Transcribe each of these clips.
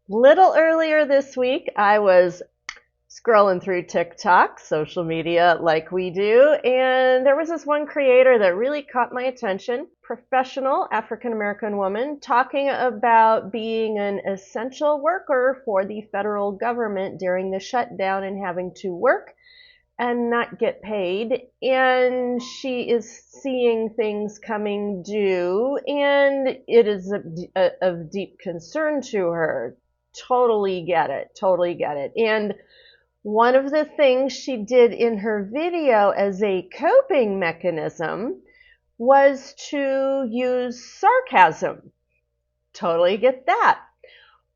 Little earlier this week, I was scrolling through TikTok, social media like we do, and there was this one creator that really caught my attention. Professional African American woman talking about being an essential worker for the federal government during the shutdown and having to work and not get paid. And she is seeing things coming due, and it is of deep concern to her. Totally get it. Totally get it. And one of the things she did in her video as a coping mechanism was to use sarcasm. Totally get that.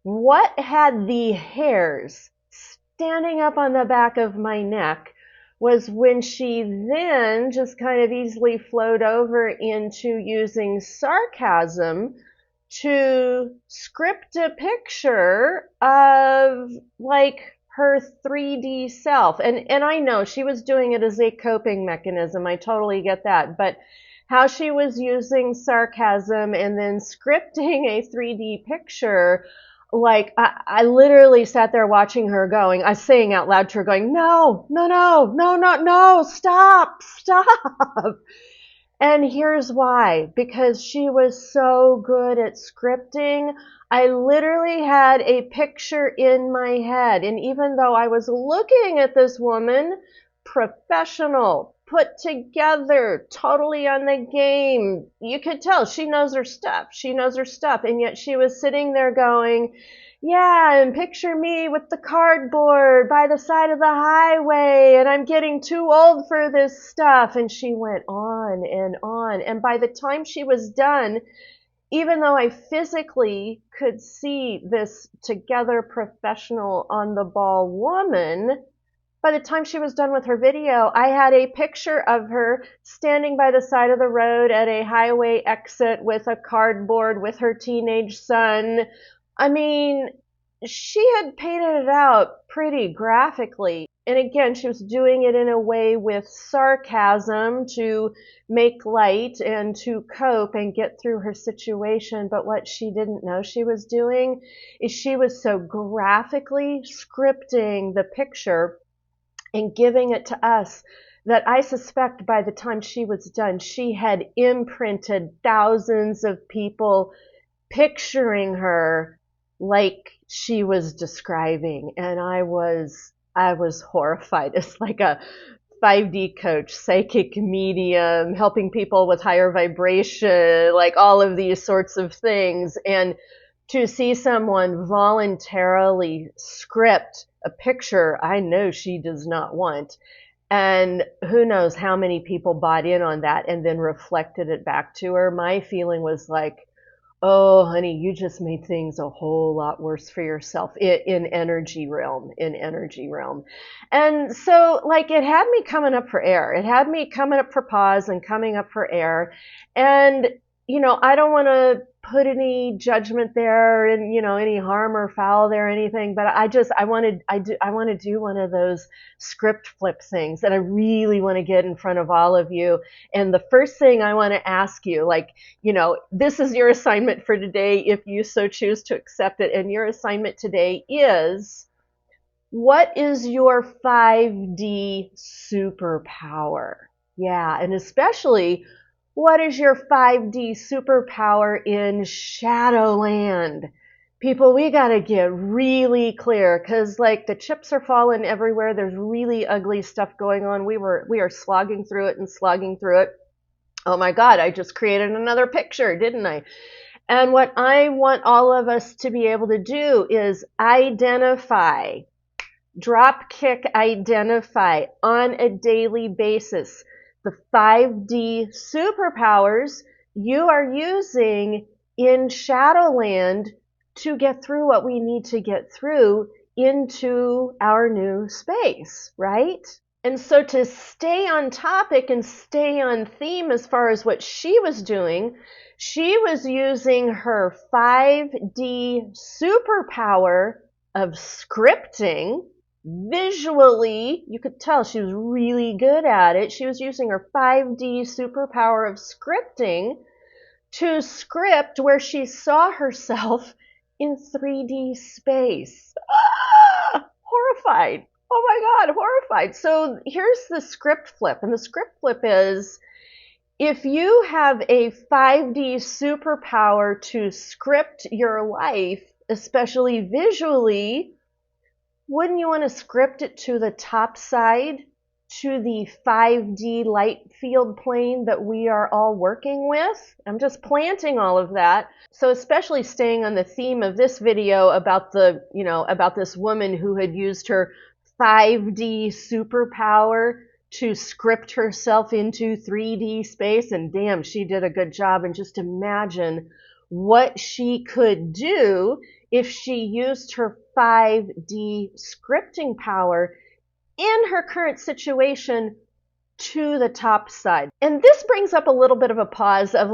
What had the hairs standing up on the back of my neck was when she then just kind of easily flowed over into using sarcasm to script a picture of like her 3D self. And I know she was doing it as a coping mechanism. I totally get that. But how she was using sarcasm and then scripting a 3D picture, like I literally sat there watching her going, I was saying out loud to her going, no, no, no, no, no, no, stop, stop. And here's why, because she was so good at scripting. I literally had a picture in my head. And even though I was looking at this woman, professional, put together, totally on the game, you could tell she knows her stuff. She knows her stuff. And yet she was sitting there going, yeah, and picture me with the cardboard by the side of the highway, and I'm getting too old for this stuff. And she went on and on. And by the time she was done, even though I physically could see this together professional on the ball woman, by the time she was done with her video, I had a picture of her standing by the side of the road at a highway exit with a cardboard with her teenage son. I mean, she had painted it out pretty graphically. And again, she was doing it in a way with sarcasm to make light and to cope and get through her situation. But what she didn't know she was doing is she was so graphically scripting the picture and giving it to us that I suspect by the time she was done, she had imprinted thousands of people picturing her like she was describing. And I was horrified. It's like a 5D coach, psychic medium, helping people with higher vibration, like all of these sorts of things. And to see someone voluntarily script a picture I know she does not want, and who knows how many people bought in on that and then reflected it back to her, my feeling was like, oh, honey, you just made things a whole lot worse for yourself in energy realm, in energy realm. And so, like, it had me coming up for air. It had me coming up for pause and coming up for air. And, I don't want to put any judgment there and, any harm or foul there or anything, but I want to do one of those script flip things, and I really want to get in front of all of you. And the first thing I want to ask you, this is your assignment for today if you so choose to accept it. And your assignment today is, what is your 5D superpower? Yeah, and especially, what is your 5D superpower in Shadowland? People, we got to get really clear, because the chips are falling everywhere. There's really ugly stuff going on. We are slogging through it and slogging through it. Oh my God, I just created another picture, didn't I? And what I want all of us to be able to do is identify, drop kick, identify on a daily basis the 5D superpowers you are using in Shadowland to get through what we need to get through into our new space, right? And so to stay on topic and stay on theme as far as what she was doing, she was using her 5D superpower of scripting. Visually, you could tell she was really good at it. She was using her 5D superpower of scripting to script where she saw herself in 3D space. Horrified. Oh my God, horrified. So here's the script flip. And the script flip is, if you have a 5D superpower to script your life, especially visually, wouldn't you want to script it to the top side, to the 5D light field plane that we are all working with? I'm just planting all of that. So especially staying on the theme of this video about about this woman who had used her 5D superpower to script herself into 3D space, and damn, she did a good job. And just imagine what she could do if she used her 5D scripting power in her current situation to the top side. And this brings up a little bit of a pause of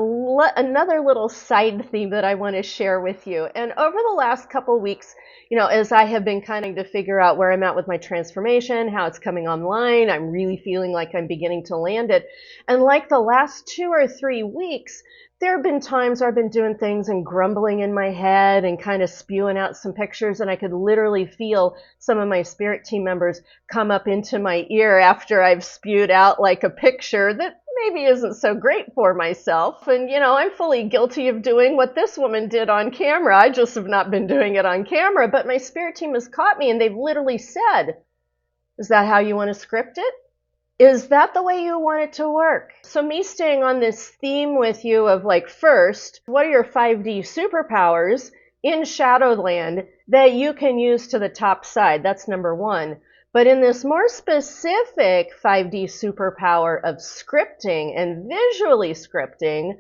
another little side theme that I want to share with you. And over the last couple weeks, as I have been kind of to figure out where I'm at with my transformation, how it's coming online, I'm really feeling like I'm beginning to land it. And like the last 2 or 3 weeks, there have been times where I've been doing things and grumbling in my head and kind of spewing out some pictures, and I could literally feel some of my spirit team members come up into my ear after I've spewed out like a picture that maybe isn't so great for myself. And I'm fully guilty of doing what this woman did on camera. I just have not been doing it on camera, but my spirit team has caught me and they've literally said, "Is that how you want to script it? Is that the way you want it to work?" So me staying on this theme with you of first, what are your 5D superpowers in Shadowland that you can use to the top side? That's number one. But in this more specific 5D superpower of scripting and visually scripting,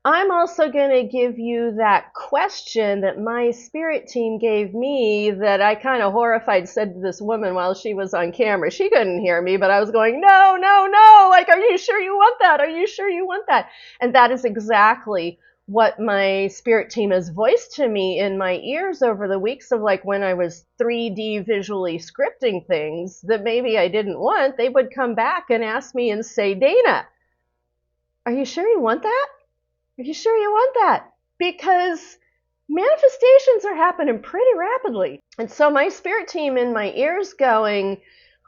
I'm also going to give you that question that my spirit team gave me that I kind of horrified said to this woman while she was on camera. She couldn't hear me, but I was going, "No, no, no, are you sure you want that? Are you sure you want that?" And that is exactly what my spirit team has voiced to me in my ears over the weeks of when I was 3D visually scripting things that maybe I didn't want. They would come back and ask me and say, "Dana, are you sure you want that? Are you sure you want that?" Because manifestations are happening pretty rapidly. And so my spirit team in my ears going,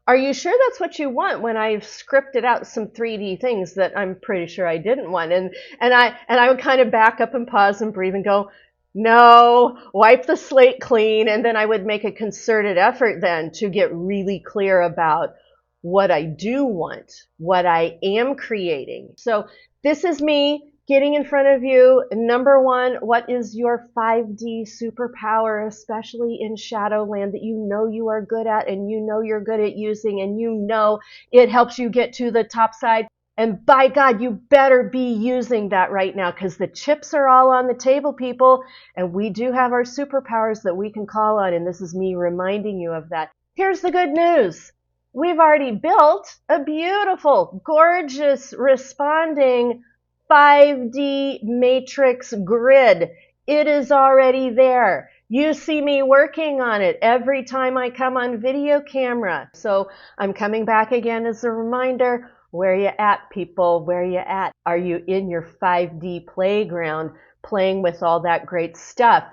"Are you sure that's what you want?" when I've scripted out some 3D things that I'm pretty sure I didn't want. And I would kind of back up and pause and breathe and go, "No," wipe the slate clean. And then I would make a concerted effort then to get really clear about what I do want, what I am creating. So this is me getting in front of you. Number one, what is your 5D superpower, especially in Shadowland, that you are good at and you're good at using and it helps you get to the top side? And by God, you better be using that right now, because the chips are all on the table, people, and we do have our superpowers that we can call on, and this is me reminding you of that. Here's the good news. We've already built a beautiful, gorgeous, responding 5D matrix grid. It is already there. You see me working on it every time I come on video camera. So I'm coming back again as a reminder. Where you at, people? Where you at? Are you in your 5D playground playing with all that great stuff,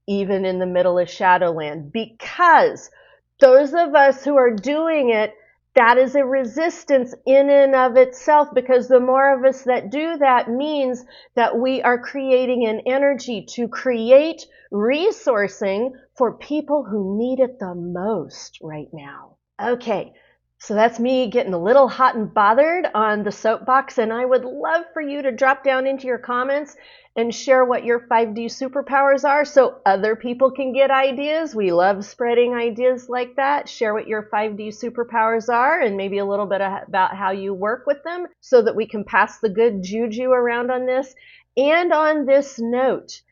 even in the middle of Shadowland? Because those of us who are doing it, that is a resistance in and of itself, because the more of us that do that means that we are creating an energy to create resourcing for people who need it the most right now. Okay, so that's me getting a little hot and bothered on the soapbox, and I would love for you to drop down into your comments and share what your 5D superpowers are so other people can get ideas. We love spreading ideas like that. Share what your 5D superpowers are and maybe a little bit about how you work with them so that we can pass the good juju around on this. And on this note,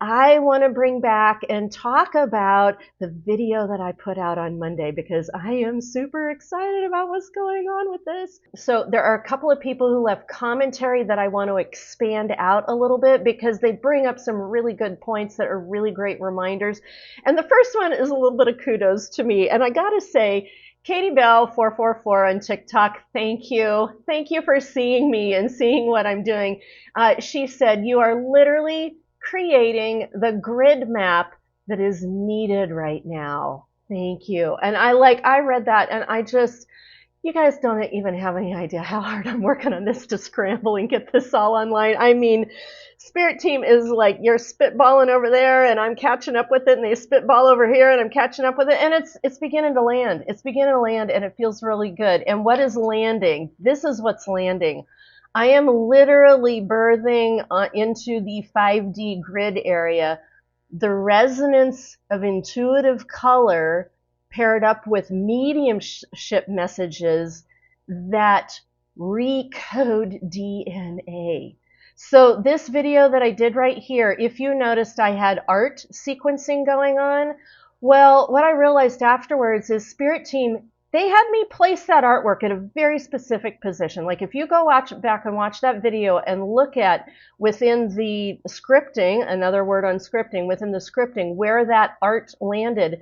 I want to bring back and talk about the video that I put out on Monday, because I am super excited about what's going on with this. So there are a couple of people who left commentary that I want to expand out a little bit, because they bring up some really good points that are really great reminders. And the first one is a little bit of kudos to me. And I got to say, Katie Bell 444 on TikTok, thank you. Thank you for seeing me and seeing what I'm doing. She said, "You are literally creating the grid map that is needed right now. Thank you. And I read that and you guys don't even have any idea how hard I'm working on this to scramble and get this all online. I mean, Spirit Team is like, you're spitballing over there and I'm catching up with it, and they spitball over here and I'm catching up with it, and it's beginning to land. It's beginning to land and it feels really good. And what is landing? This is what's landing. I am literally birthing into the 5D grid area the resonance of intuitive color paired up with mediumship messages that recode DNA. So this video that I did right here, if you noticed I had art sequencing going on, well, what I realized afterwards is Spirit Team, they had me place that artwork at a very specific position. Like if you go back and watch that video and look at within the scripting, another word on scripting, within the scripting, where that art landed,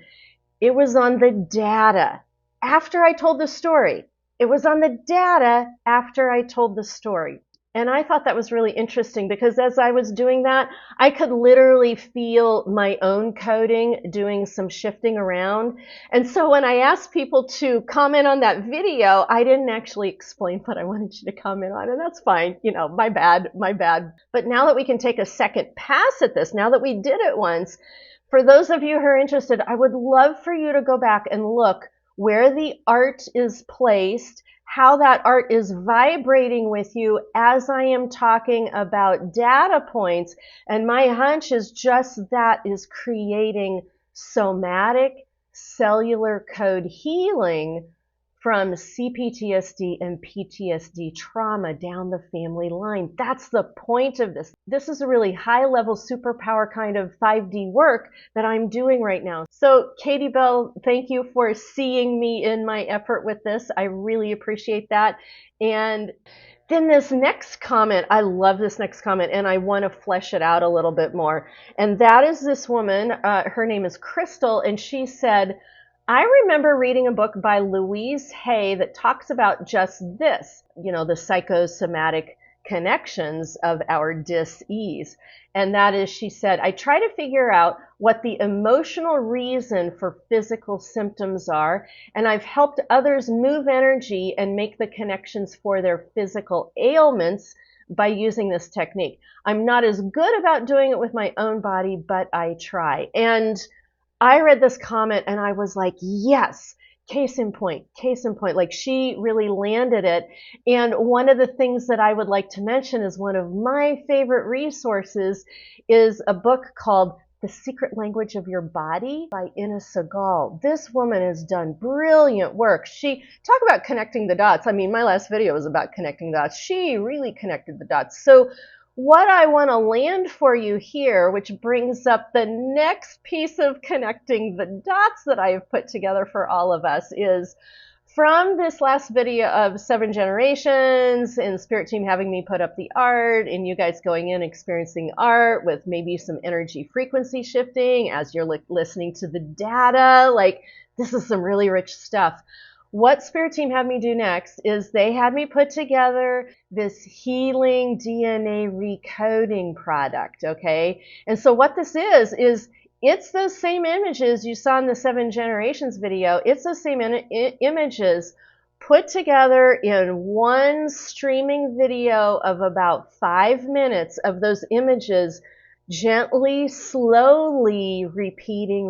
it was on the data after I told the story. It was on the data after I told the story. And I thought that was really interesting because as I was doing that, I could literally feel my own coding doing some shifting around. And so when I asked people to comment on that video, I didn't actually explain what I wanted you to comment on. And that's fine. You know, my bad. But now that we can take a second pass at this, now that we did it once, for those of you who are interested, I would love for you to go back and look where the art is placed, how that art is vibrating with you as I am talking about data points. And my hunch is just that is creating somatic cellular code healing from CPTSD and PTSD trauma down the family line. That's the point of this. This is a really high-level superpower kind of 5D work that I'm doing right now. So Katie Bell, thank you for seeing me in my effort with this. I really appreciate that. And then this next comment, I love this next comment, and I want to flesh it out a little bit more. And that is this woman, her name is Crystal, and she said, I remember reading a book by Louise Hay that talks about just this, you know, the psychosomatic connections of our dis-ease. And that is, she said, I try to figure out what the emotional reason for physical symptoms are, and I've helped others move energy and make the connections for their physical ailments by using this technique. I'm not as good about doing it with my own body, but I try. And I read this comment and I was like, yes, case in point, like she really landed it. And one of the things that I would like to mention is one of my favorite resources is a book called The Secret Language of Your Body by Ina Segal. This woman has done brilliant work. She talk about connecting the dots. I mean, my last video was about connecting dots. She really connected the dots. So what I want to land for you here, which brings up the next piece of connecting the dots that I have put together for all of us, is from this last video of 7 generations and Spirit Team having me put up the art and you guys going in experiencing art with maybe some energy frequency shifting as you're listening to the data. Like, this is some really rich stuff. What Spirit Team had me do next is they had me put together this healing DNA recoding product, okay? And so what this is it's those same images you saw in the 7 generations video. It's those same images put together in one streaming video of about 5 minutes of those images gently, slowly repeating.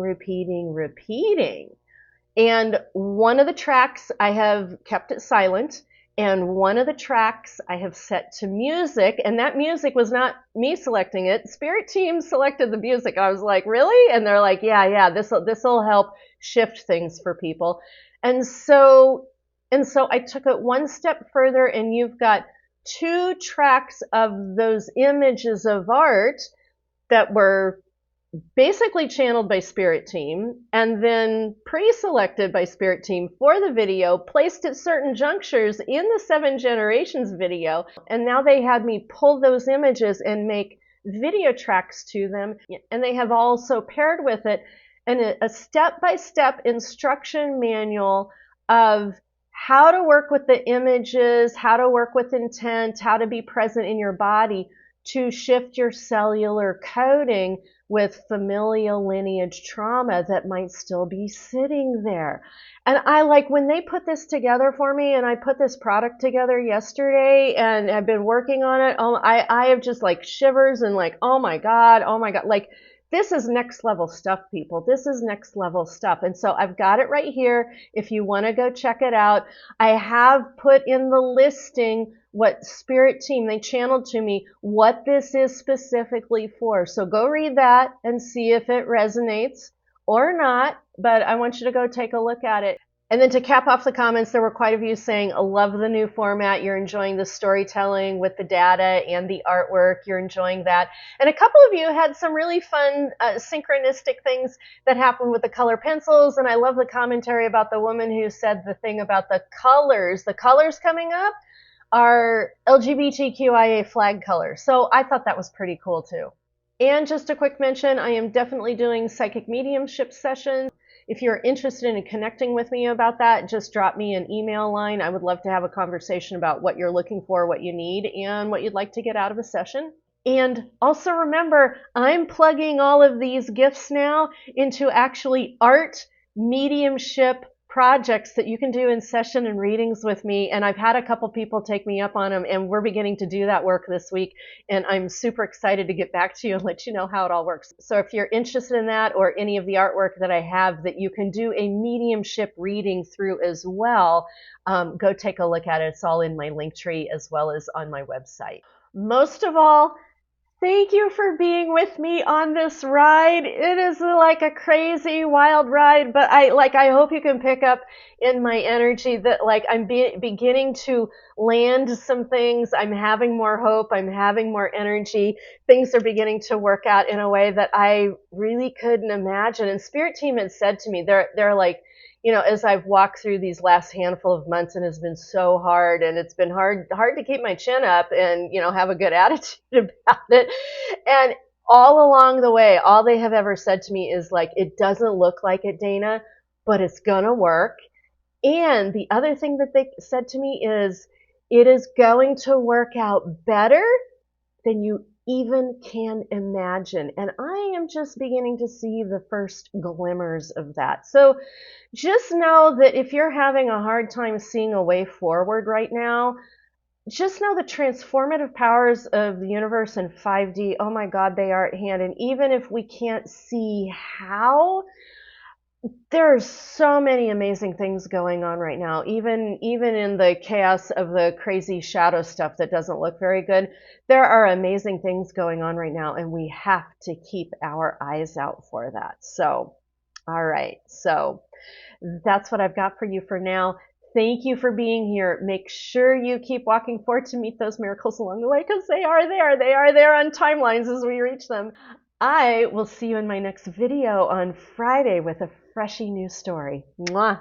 And one of the tracks I have kept it silent, and one of the tracks I have set to music, and that music was not me selecting it. Spirit Team selected the music. I was like, really? And they're like, yeah, this'll help shift things for people. And so I took it one step further, and you've got 2 tracks of those images of art that were basically channeled by Spirit Team and then pre-selected by Spirit Team for the video, placed at certain junctures in the 7 generations video, and now they had me pull those images and make video tracks to them. And they have also paired with it a step-by-step instruction manual of how to work with the images, how to work with intent, how to be present in your body to shift your cellular coding with familial lineage trauma that might still be sitting there. And I like when they put this together for me, and I put this product together yesterday and I've been working on it. I have just like shivers and like, oh my God, like this is next level stuff, people. This is next level stuff. And so I've got it right here. If you want to go check it out, I have put in the listing what Spirit Team, they channeled to me what this is specifically for. So go read that and see if it resonates or not, but I want you to go take a look at it. And then to cap off the comments, there were quite a few saying, I love the new format. You're enjoying the storytelling with the data and the artwork. You're enjoying that. And a couple of you had some really fun synchronistic things that happened with the color pencils. And I love the commentary about the woman who said the thing about the colors. The colors coming up are LGBTQIA flag colors. So I thought that was pretty cool too. And just a quick mention, I am definitely doing psychic mediumship sessions. If you're interested in connecting with me about that, just drop me an email line. I would love to have a conversation about what you're looking for, what you need, and what you'd like to get out of a session. And also remember, I'm plugging all of these gifts now into actually art mediumship projects that you can do in session and readings with me. And I've had a couple people take me up on them, and we're beginning to do that work this week. And I'm super excited to get back to you and let you know how it all works. So if you're interested in that or any of the artwork that I have that you can do a mediumship reading through as well, go take a look at it. It's all in my Linktree as well as on my website. Most of all, thank you for being with me on this ride. It is like a crazy wild ride, but I hope you can pick up in my energy that like I'm beginning to land some things. I'm having more hope. I'm having more energy. Things are beginning to work out in a way that I really couldn't imagine. And Spirit Team had said to me, they're like, you know, as I've walked through these last handful of months, and it's been so hard, and it's been hard to keep my chin up and, you know, have a good attitude about it. And all along the way, all they have ever said to me is like, it doesn't look like it, Dana, but it's gonna work. And the other thing that they said to me is, it is going to work out better than you even can imagine. And I am just beginning to see the first glimmers of that. So just know that if you're having a hard time seeing a way forward right now, just know the transformative powers of the universe in 5D, oh my God, they are at hand. And even if we can't see how, there are so many amazing things going on right now, even in the chaos of the crazy shadow stuff that doesn't look very good. There are amazing things going on right now, and we have to keep our eyes out for that. So, all right. So that's what I've got for you for now. Thank you for being here. Make sure you keep walking forward to meet those miracles along the way, because they are there. They are there on timelines as we reach them. I will see you in my next video on Friday with a freshy new story. Mwah.